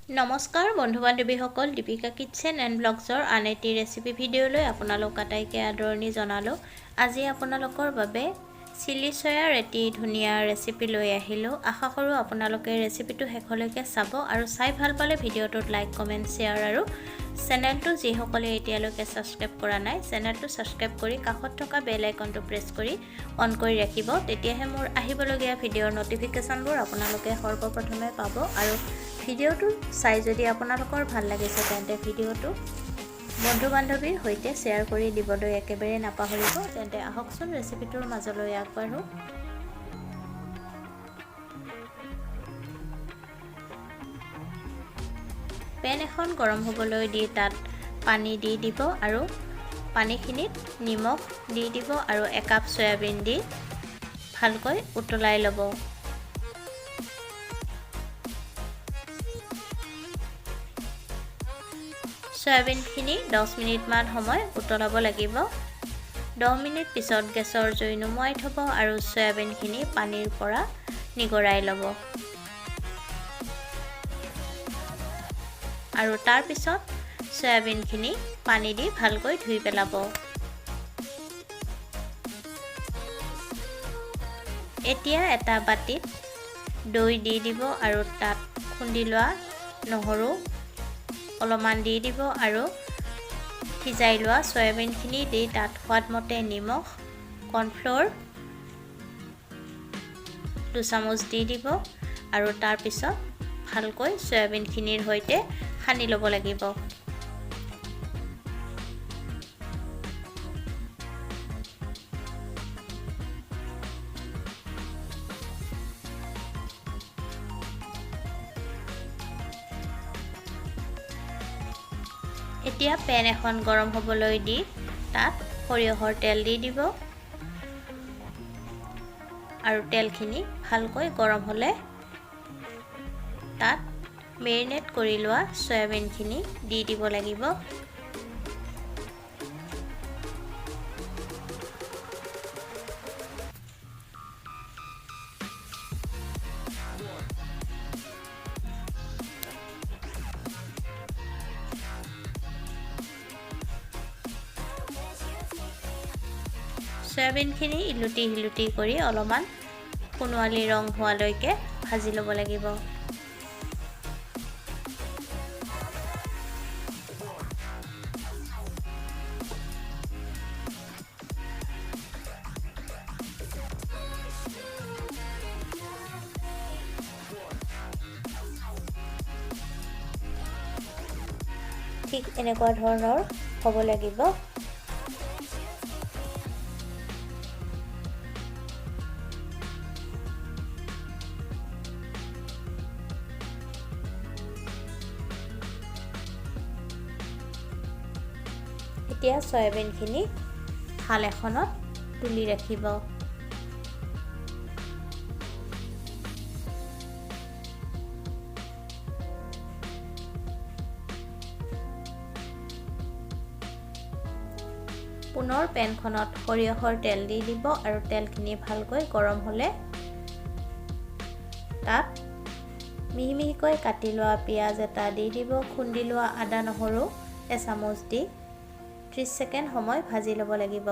নমস্কাৰ বন্ধু বান্ধৱীসকল, Deepika kitchen and ব্লগছৰ আন এটি ৰেচিপি ভিডিঅ'লৈ আপোনালোক আটাইকে আদৰণি জনালোঁ। আজি আপোনালোকৰ বাবে চিলি চয়াৰ এটি ধুনীয়া ৰেচিপি লৈ আহিলোঁ। আশা কৰোঁ আপোনালোকে ৰেচিপিটো শেষলৈকে চাব আৰু চাই ভাল পালে ভিডিঅ'টোত লাইক, কমেণ্ট, শ্বেয়াৰ আৰু চেনেলটো যিসকলে এতিয়ালৈকে ছাবস্ক্ৰাইব কৰা নাই, চেনেলটো ছাবস্ক্ৰাইব কৰি কাষত থকা বেল আইকনটো প্ৰেছ কৰি অন কৰি ৰাখিব। তেতিয়াহে মোৰ আহিবলগীয়া ভিডিঅ'ৰ নটিফিকেশ্যনবোৰ আপোনালোকে সৰ্বপ্ৰথমে পাব। আৰু ভিডিঅ'টো চাই যদি আপোনালোকৰ ভাল লাগিছে তেন্তে ভিডিঅ'টো বন্ধু বান্ধৱীৰ সৈতে শ্বেয়াৰ কৰি দিবলৈ একেবাৰে নাপাহৰিব। তেন্তে আহকচোন ৰেচিপিটোৰ মাজলৈ আগবাঢ়ো। পেন এখন গৰম হ'বলৈ দি তাত পানী দি দিব আৰু পানীখিনিত নিমখ দি দিব আৰু একাপ চয়াবিন দি ভালকৈ উতলাই ল'ব। চয়াবিনখিনি 10 মিনিটমান সময় উতলাব লাগিব। 10 মিনিট পিছত গেছৰ জুই নুমুৱাই থ'ব আৰু চয়াবিনখিনি পানীৰ পৰা নিগৰাই ল'ব। আৰু তাৰ পিছত চয়াবিনখিনি পানী দি ভালকৈ ধুই পেলাব। এতিয়া এটা বাটিত দৈ দি দিব আৰু তাত খুন্দি লোৱা নহৰু অলপমান দি দিব আৰু সিজাই লোৱা চয়াবিনখিনি দি তাত সোৱাদমতে নিমখ, কৰ্ণফ্ল'ৰ 2 চামুচ দি দিব আৰু তাৰ পিছত ভালকৈ চয়াবিনখিনিৰ সৈতে সানি ল'ব লাগিব। এতিয়া পেন এখন গৰম হ'বলৈ দি তাত সৰিয়হৰ তেল দি দিব আৰু তেলখিনি ভালকৈ গৰম হ'লে তাত মেৰিনেট কৰি লোৱা চয়াবিনখিনি দি দিব লাগিব। চয়াবিনখিনি ইলুটি কৰি অলপমান সোণোৱালী ৰং হোৱালৈকে ভাজি ল'ব লাগিব। ঠিক এনেকুৱা ধৰণৰ হ'ব লাগিব। এতিয়া চয়াবিনখিনি থাল এখনত তুলি ৰাখিব। পুনৰ পেনখনত সৰিয়হৰ তেল দি দিব আৰু তেলখিনি ভালকৈ গৰম হ'লে তাত মিহি কাটি লোৱা পিঁয়াজ এটা দি দিব, খুন্দি লোৱা আদা নহৰু এচামুচ দি 30 ছেকেণ্ড সময় ভাজি ল'ব লাগিব।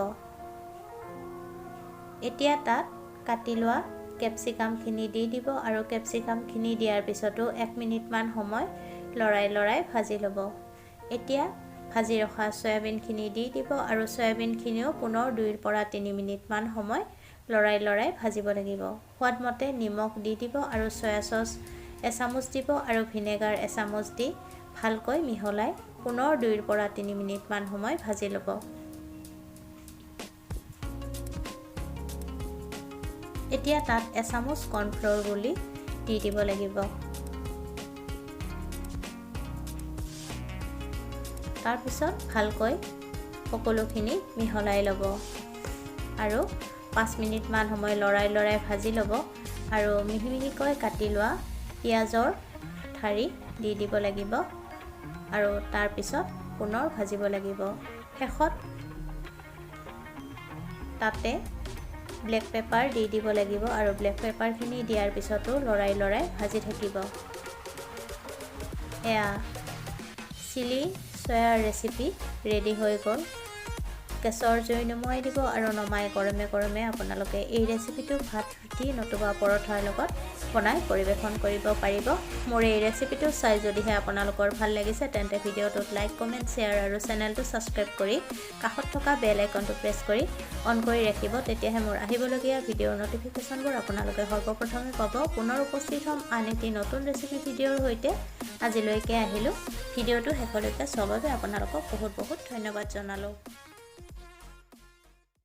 এতিয়া তাত কাটি লোৱা কেপচিকামখিনি দি দিব আৰু কেপচিকামখিনি দিয়াৰ পিছতো 1 মিনিটমান সময় লৰাই ভাজি ল'ব। এতিয়া ভাজি ৰখা চয়াবিনখিনি দি দিব আৰু চয়াবিনখিনিও পুনৰ 2 পৰা 3 মিনিটমান সময় লৰাই ভাজিব লাগিব। সোৱাদমতে নিমখ দি দিব আৰু চয়া চচ এচামুচ দিব আৰু ভিনেগাৰ এচামুচ দি ভালকৈ মিহলাই পুনৰ 2 পৰা 3 মিনিটমান সময় ভাজি ল'ব। এতিয়া তাত এচামুচ কৰ্ণফ্ল'ৰ গুলি দি দিব লাগিব। তাৰপিছত ভালকৈ সকলোখিনি মিহলাই ল'ব আৰু 5 মিনিটমান সময় লৰাই ভাজি ল'ব আৰু মিহিকৈ কাটি লোৱা পিঁয়াজৰ ঠাৰি দি দিব লাগিব আৰু তাৰ পিছত পুনৰ ভাজিব লাগিব। শেষত তাতে ব্লেক পেপাৰ দি দিব লাগিব আৰু ব্লেক পেপাৰখিনি দিয়াৰ পিছতো লৰাই ভাজি থাকিব। এয়া চিলি চয়াৰ ৰেচিপি ৰেডি হৈ গ'ল। গেছৰ জুই নুমুৱাই দিব আৰু নমাই গৰমে গৰমে আপোনালোকে এই ৰেচিপিটো ভাত, ৰুটি নতুবা পৰঠাৰ লগত বনাই পৰিৱেশন কৰিব পাৰিব। মোৰ এই ৰেচিপিটো চাই যদিহে আপোনালোকৰ ভাল লাগিছে তেন্তে ভিডিঅ'টোত লাইক, কমেণ্ট, শ্বেয়াৰ আৰু চেনেলটো ছাবস্ক্ৰাইব কৰি কাষত থকা বেল আইকনটো প্ৰেছ কৰি অন কৰি ৰাখিব। তেতিয়াহে মোৰ আহিবলগীয়া ভিডিঅ'ৰ নটিফিকেশ্যনবোৰ আপোনালোকে সৰ্বপ্ৰথমে পাব। পুনৰ উপস্থিত হ'ম আন এটি নতুন ৰেচিপি ভিডিঅ'ৰ সৈতে। আজিলৈকে আহিলোঁ। ভিডিঅ'টো শেষলৈকে চোৱাৰ বাবে আপোনালোকক বহুত বহুত ধন্যবাদ জনালোঁ।